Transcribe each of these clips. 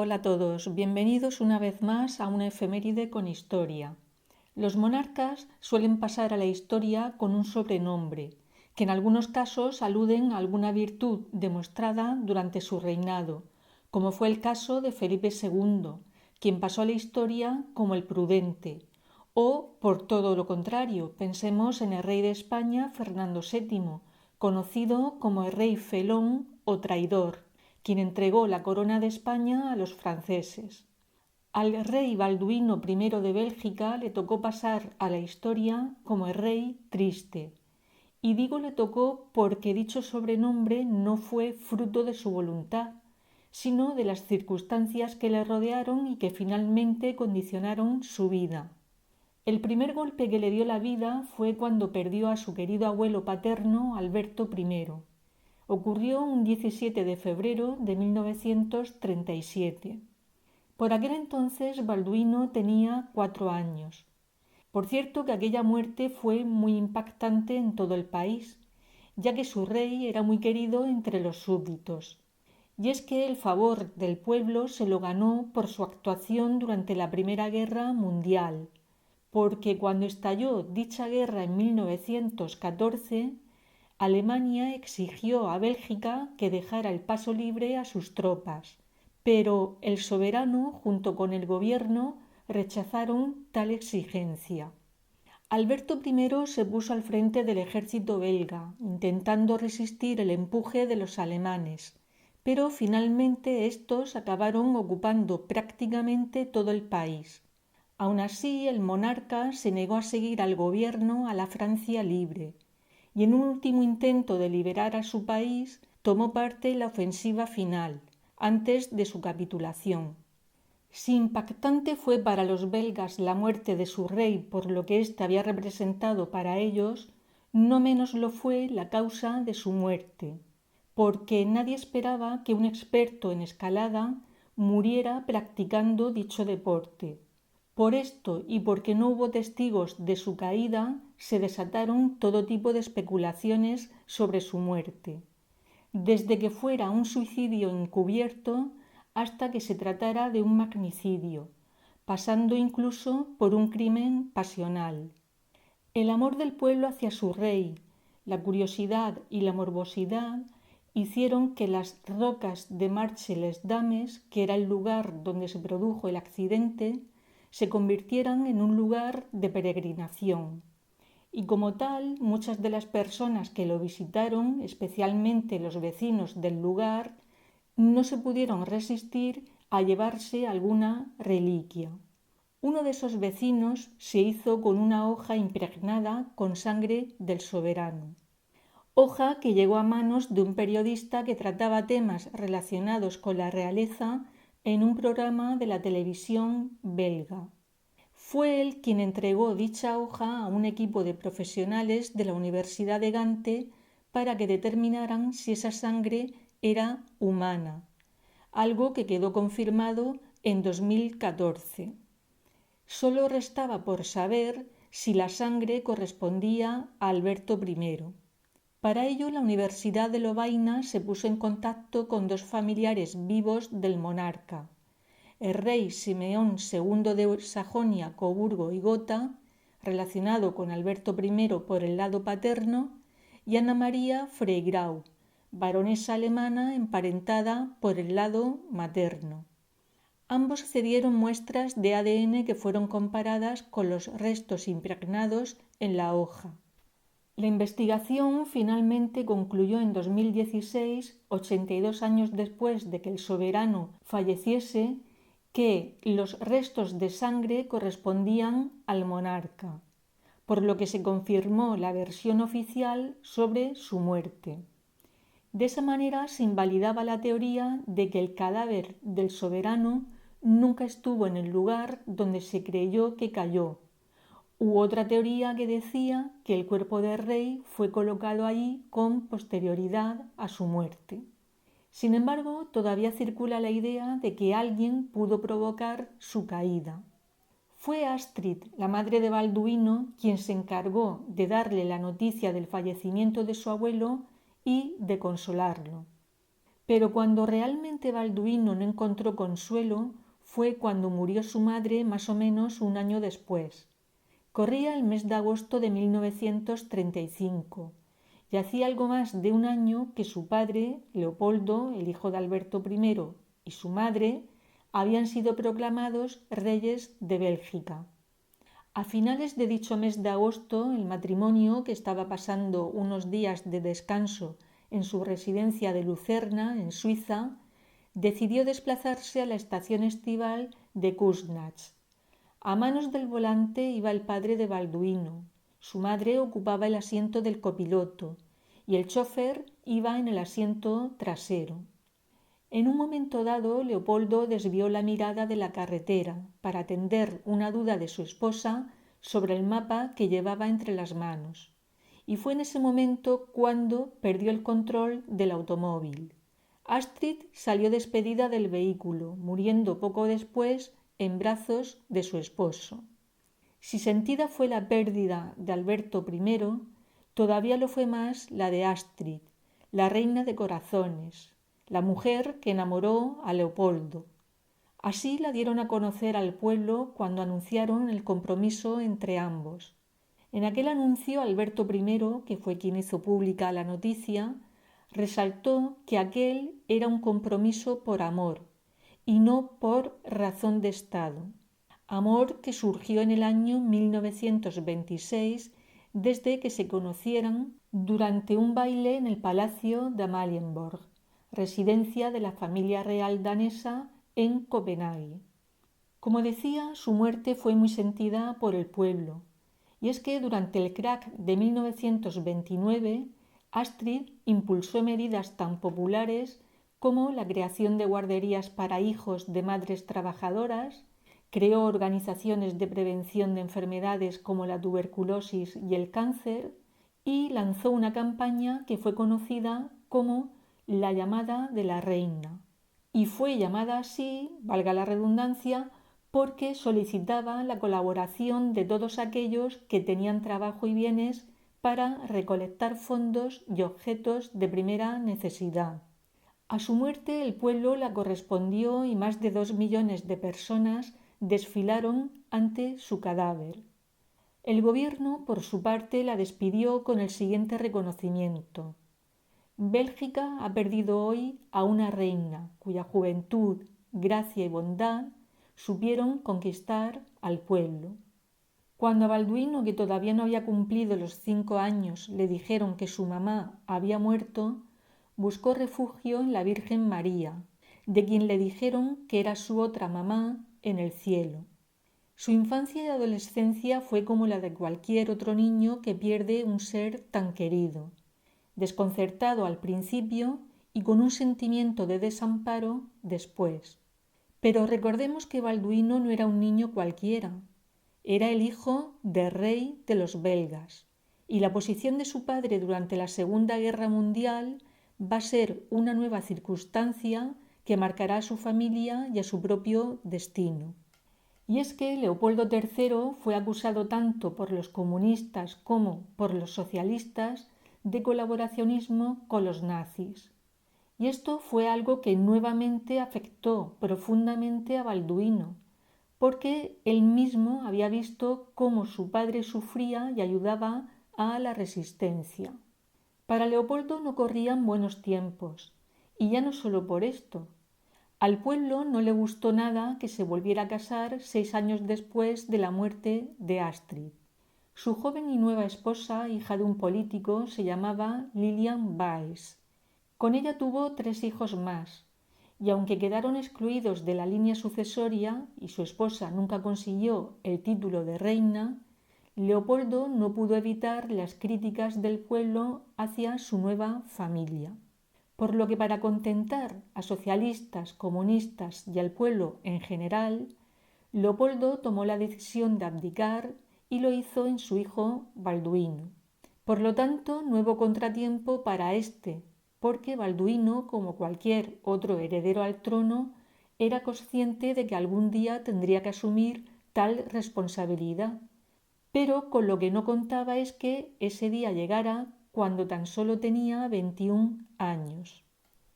Hola a todos, bienvenidos una vez más a una efeméride con historia. Los monarcas suelen pasar a la historia con un sobrenombre, que en algunos casos aluden a alguna virtud demostrada durante su reinado, como fue el caso de Felipe II, quien pasó a la historia como el prudente, o, por todo lo contrario, pensemos en el rey de España, Fernando VII, conocido como el rey felón o traidor, quien entregó la corona de España a los franceses. Al rey Balduino I de Bélgica le tocó pasar a la historia como el rey triste. Y digo le tocó porque dicho sobrenombre no fue fruto de su voluntad, sino de las circunstancias que le rodearon y que finalmente condicionaron su vida. El primer golpe que le dio la vida fue cuando perdió a su querido abuelo paterno, Alberto I. Ocurrió un 17 de febrero de 1937. Por aquel entonces Balduino tenía 4 años. Por cierto que aquella muerte fue muy impactante en todo el país, ya que su rey era muy querido entre los súbditos. Y es que el favor del pueblo se lo ganó por su actuación durante la Primera Guerra Mundial, porque cuando estalló dicha guerra en 1914, Alemania exigió a Bélgica que dejara el paso libre a sus tropas, pero el soberano junto con el gobierno rechazaron tal exigencia. Alberto I se puso al frente del ejército belga, intentando resistir el empuje de los alemanes, pero finalmente estos acabaron ocupando prácticamente todo el país. Aun así, el monarca se negó a seguir al gobierno a la Francia libre, y en un último intento de liberar a su país tomó parte en la ofensiva final, antes de su capitulación. Si impactante fue para los belgas la muerte de su rey por lo que éste había representado para ellos, no menos lo fue la causa de su muerte, porque nadie esperaba que un experto en escalada muriera practicando dicho deporte. Por esto y porque no hubo testigos de su caída, se desataron todo tipo de especulaciones sobre su muerte, desde que fuera un suicidio encubierto hasta que se tratara de un magnicidio, pasando incluso por un crimen pasional. El amor del pueblo hacia su rey, la curiosidad y la morbosidad hicieron que las rocas de Marche-les-Dames, que era el lugar donde se produjo el accidente, se convirtieran en un lugar de peregrinación. Y como tal, muchas de las personas que lo visitaron, especialmente los vecinos del lugar, no se pudieron resistir a llevarse alguna reliquia. Uno de esos vecinos se hizo con una hoja impregnada con sangre del soberano. Hoja que llegó a manos de un periodista que trataba temas relacionados con la realeza en un programa de la televisión belga. Fue él quien entregó dicha hoja a un equipo de profesionales de la Universidad de Gante para que determinaran si esa sangre era humana, algo que quedó confirmado en 2014. Solo restaba por saber si la sangre correspondía a Alberto I. Para ello, la Universidad de Lovaina se puso en contacto con 2 familiares vivos del monarca, el rey Simeón II de Sajonia, Coburgo y Gotha, relacionado con Alberto I por el lado paterno, y Ana María Freigrau, baronesa alemana emparentada por el lado materno. Ambos cedieron muestras de ADN que fueron comparadas con los restos impregnados en la hoja. La investigación finalmente concluyó en 2016, 82 años después de que el soberano falleciese, que los restos de sangre correspondían al monarca, por lo que se confirmó la versión oficial sobre su muerte. De esa manera se invalidaba la teoría de que el cadáver del soberano nunca estuvo en el lugar donde se creyó que cayó, u otra teoría que decía que el cuerpo del rey fue colocado allí con posterioridad a su muerte. Sin embargo, todavía circula la idea de que alguien pudo provocar su caída. Fue Astrid, la madre de Balduino, quien se encargó de darle la noticia del fallecimiento de su abuelo y de consolarlo. Pero cuando realmente Balduino no encontró consuelo fue cuando murió su madre más o menos un año después. Corría el mes de agosto de 1935 y hacía algo más de un año que su padre, Leopoldo, el hijo de Alberto I, y su madre habían sido proclamados reyes de Bélgica. A finales de dicho mes de agosto, el matrimonio, que estaba pasando unos días de descanso en su residencia de Lucerna, en Suiza, decidió desplazarse a la estación estival de Kuznach. A manos del volante iba el padre de Balduino, su madre ocupaba el asiento del copiloto y el chofer iba en el asiento trasero. En un momento dado, Leopoldo desvió la mirada de la carretera para atender una duda de su esposa sobre el mapa que llevaba entre las manos, y fue en ese momento cuando perdió el control del automóvil. Astrid salió despedida del vehículo, muriendo poco después en brazos de su esposo. Si sentida fue la pérdida de Alberto I, todavía lo fue más la de Astrid, la reina de corazones, la mujer que enamoró a Leopoldo. Así la dieron a conocer al pueblo cuando anunciaron el compromiso entre ambos. En aquel anuncio Alberto I, que fue quien hizo pública la noticia, resaltó que aquel era un compromiso por amor y no por razón de Estado. Amor que surgió en el año 1926 desde que se conocieran durante un baile en el Palacio de Amalienborg, residencia de la familia real danesa en Copenhague. Como decía, su muerte fue muy sentida por el pueblo, y es que durante el crack de 1929 Astrid impulsó medidas tan populares como la creación de guarderías para hijos de madres trabajadoras, creó organizaciones de prevención de enfermedades como la tuberculosis y el cáncer y lanzó una campaña que fue conocida como la llamada de la reina. Y fue llamada así, valga la redundancia, porque solicitaba la colaboración de todos aquellos que tenían trabajo y bienes para recolectar fondos y objetos de primera necesidad. A su muerte el pueblo la correspondió y más de 2 millones de personas desfilaron ante su cadáver. El gobierno, por su parte, la despidió con el siguiente reconocimiento: Bélgica ha perdido hoy a una reina cuya juventud, gracia y bondad supieron conquistar al pueblo. Cuando a Balduino, que todavía no había cumplido los 5 años, le dijeron que su mamá había muerto, buscó refugio en la Virgen María, de quien le dijeron que era su otra mamá en el cielo. Su infancia y adolescencia fue como la de cualquier otro niño que pierde un ser tan querido, desconcertado al principio y con un sentimiento de desamparo después. Pero recordemos que Balduino no era un niño cualquiera, era el hijo del rey de los belgas, y la posición de su padre durante la Segunda Guerra Mundial va a ser una nueva circunstancia que marcará a su familia y a su propio destino. Y es que Leopoldo III fue acusado tanto por los comunistas como por los socialistas de colaboracionismo con los nazis. Y esto fue algo que nuevamente afectó profundamente a Balduino, porque él mismo había visto cómo su padre sufría y ayudaba a la resistencia. Para Leopoldo no corrían buenos tiempos, y ya no solo por esto. Al pueblo no le gustó nada que se volviera a casar 6 años después de la muerte de Astrid. Su joven y nueva esposa, hija de un político, se llamaba Lilian Weiss. Con ella tuvo 3 hijos más, y aunque quedaron excluidos de la línea sucesoria y su esposa nunca consiguió el título de reina, Leopoldo no pudo evitar las críticas del pueblo hacia su nueva familia. Por lo que para contentar a socialistas, comunistas y al pueblo en general, Leopoldo tomó la decisión de abdicar y lo hizo en su hijo Balduino. Por lo tanto, nuevo contratiempo para éste, porque Balduino, como cualquier otro heredero al trono, era consciente de que algún día tendría que asumir tal responsabilidad. Pero con lo que no contaba es que ese día llegara cuando tan solo tenía 21 años.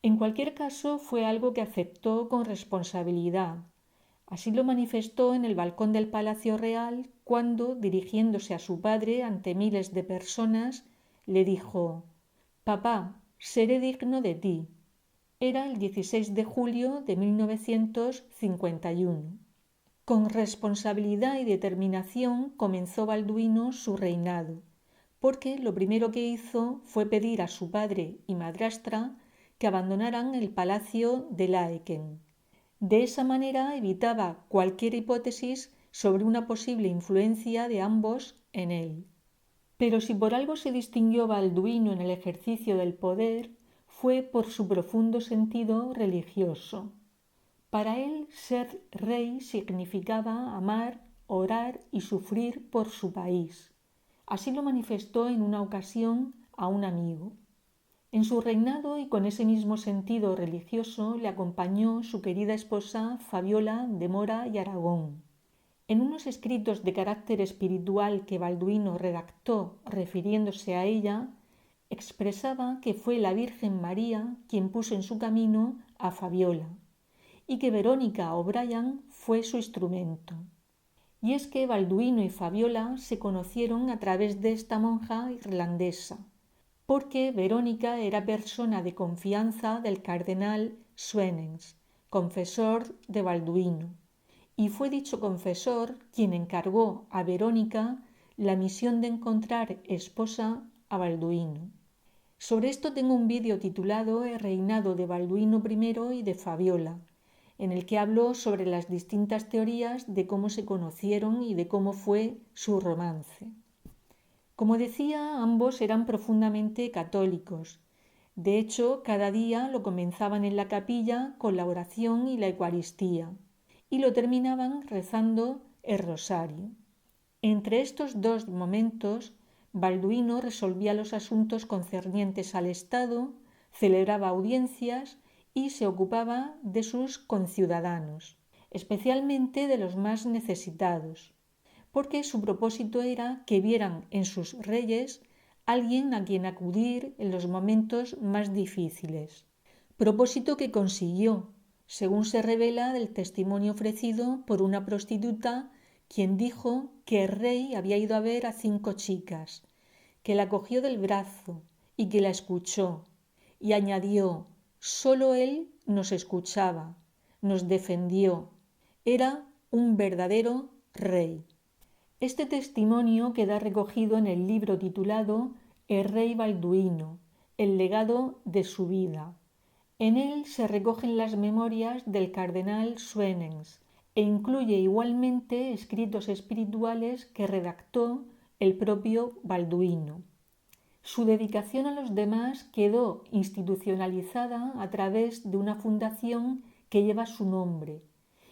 En cualquier caso, fue algo que aceptó con responsabilidad. Así lo manifestó en el balcón del Palacio Real cuando, dirigiéndose a su padre ante miles de personas, le dijo: «Papá, seré digno de ti». Era el 16 de julio de 1951. Con responsabilidad y determinación comenzó Balduino su reinado, porque lo primero que hizo fue pedir a su padre y madrastra que abandonaran el palacio de Laeken. De esa manera evitaba cualquier hipótesis sobre una posible influencia de ambos en él. Pero si por algo se distinguió Balduino en el ejercicio del poder, fue por su profundo sentido religioso. Para él, ser rey significaba amar, orar y sufrir por su país. Así lo manifestó en una ocasión a un amigo. En su reinado y con ese mismo sentido religioso le acompañó su querida esposa Fabiola de Mora y Aragón. En unos escritos de carácter espiritual que Balduino redactó refiriéndose a ella, expresaba que fue la Virgen María quien puso en su camino a Fabiola y que Verónica O'Brien fue su instrumento. Y es que Balduino y Fabiola se conocieron a través de esta monja irlandesa, porque Verónica era persona de confianza del cardenal Suenens, confesor de Balduino, y fue dicho confesor quien encargó a Verónica la misión de encontrar esposa a Balduino. Sobre esto tengo un vídeo titulado El reinado de Balduino I y de Fabiola, en el que hablo sobre las distintas teorías de cómo se conocieron y de cómo fue su romance. Como decía, ambos eran profundamente católicos. De hecho, cada día lo comenzaban en la capilla con la oración y la Eucaristía, y lo terminaban rezando el rosario. Entre estos dos momentos, Balduino resolvía los asuntos concernientes al Estado, celebraba audiencias y se ocupaba de sus conciudadanos, especialmente de los más necesitados, porque su propósito era que vieran en sus reyes alguien a quien acudir en los momentos más difíciles. Propósito que consiguió, según se revela del testimonio ofrecido por una prostituta, quien dijo que el rey había ido a ver a 5 chicas, que la cogió del brazo y que la escuchó, y añadió: «Solo él nos escuchaba, nos defendió, era un verdadero rey». Este testimonio queda recogido en el libro titulado El rey Balduino, el legado de su vida. En él se recogen las memorias del cardenal Suenens e incluye igualmente escritos espirituales que redactó el propio Balduino. Su dedicación a los demás quedó institucionalizada a través de una fundación que lleva su nombre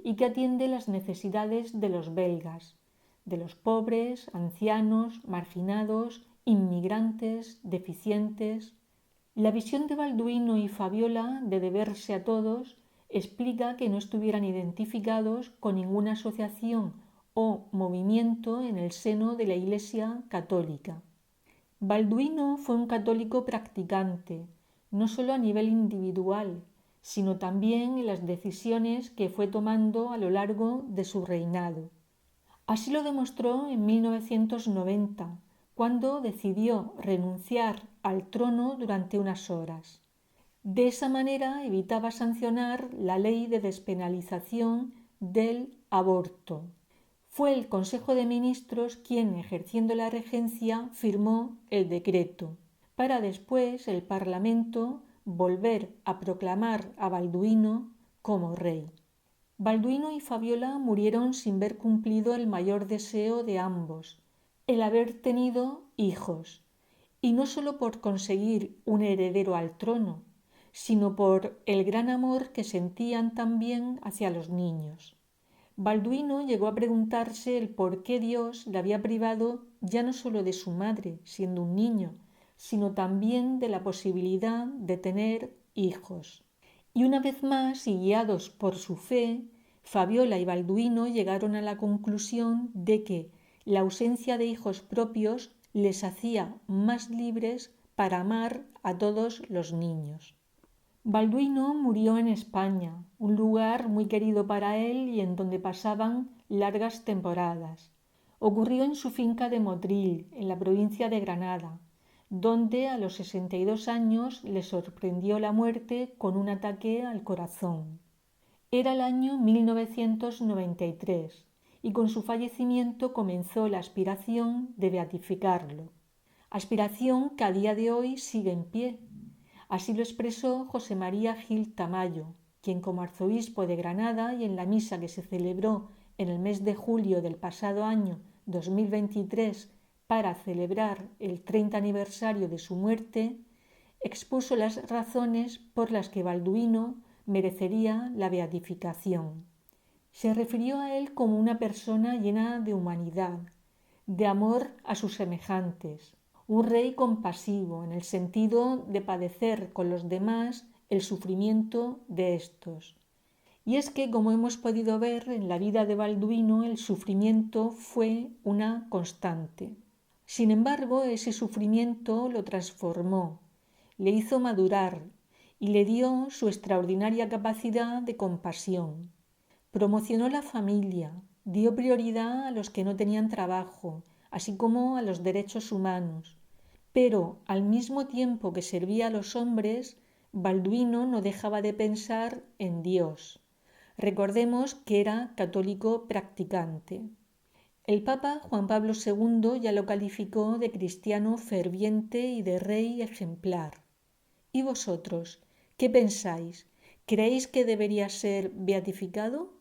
y que atiende las necesidades de los belgas, de los pobres, ancianos, marginados, inmigrantes, deficientes. La visión de Balduino y Fabiola de deberse a todos explica que no estuvieran identificados con ninguna asociación o movimiento en el seno de la Iglesia católica. Balduino fue un católico practicante, no solo a nivel individual, sino también en las decisiones que fue tomando a lo largo de su reinado. Así lo demostró en 1990, cuando decidió renunciar al trono durante unas horas. De esa manera evitaba sancionar la ley de despenalización del aborto. Fue el Consejo de Ministros quien, ejerciendo la regencia, firmó el decreto, para después el Parlamento volver a proclamar a Balduino como rey. Balduino y Fabiola murieron sin ver cumplido el mayor deseo de ambos, el haber tenido hijos, y no solo por conseguir un heredero al trono, sino por el gran amor que sentían también hacia los niños. Balduino llegó a preguntarse el por qué Dios le había privado ya no solo de su madre, siendo un niño, sino también de la posibilidad de tener hijos. Y una vez más, y guiados por su fe, Fabiola y Balduino llegaron a la conclusión de que la ausencia de hijos propios les hacía más libres para amar a todos los niños. Balduino murió en España, un lugar muy querido para él y en donde pasaban largas temporadas. Ocurrió en su finca de Motril, en la provincia de Granada, donde a los 62 años le sorprendió la muerte con un ataque al corazón. Era el año 1993 y con su fallecimiento comenzó la aspiración de beatificarlo, aspiración que a día de hoy sigue en pie. Así lo expresó José María Gil Tamayo, quien como arzobispo de Granada y en la misa que se celebró en el mes de julio del pasado año 2023 para celebrar el 30 aniversario de su muerte, expuso las razones por las que Balduino merecería la beatificación. Se refirió a él como una persona llena de humanidad, de amor a sus semejantes, un rey compasivo en el sentido de padecer con los demás el sufrimiento de éstos. Y es que, como hemos podido ver en la vida de Balduino, el sufrimiento fue una constante. Sin embargo, ese sufrimiento lo transformó, le hizo madurar y le dio su extraordinaria capacidad de compasión. Promocionó la familia, dio prioridad a los que no tenían trabajo, así como a los derechos humanos. Pero al mismo tiempo que servía a los hombres, Balduino no dejaba de pensar en Dios. Recordemos que era católico practicante. El Papa Juan Pablo II ya lo calificó de cristiano ferviente y de rey ejemplar. ¿Y vosotros, qué pensáis? ¿Creéis que debería ser beatificado?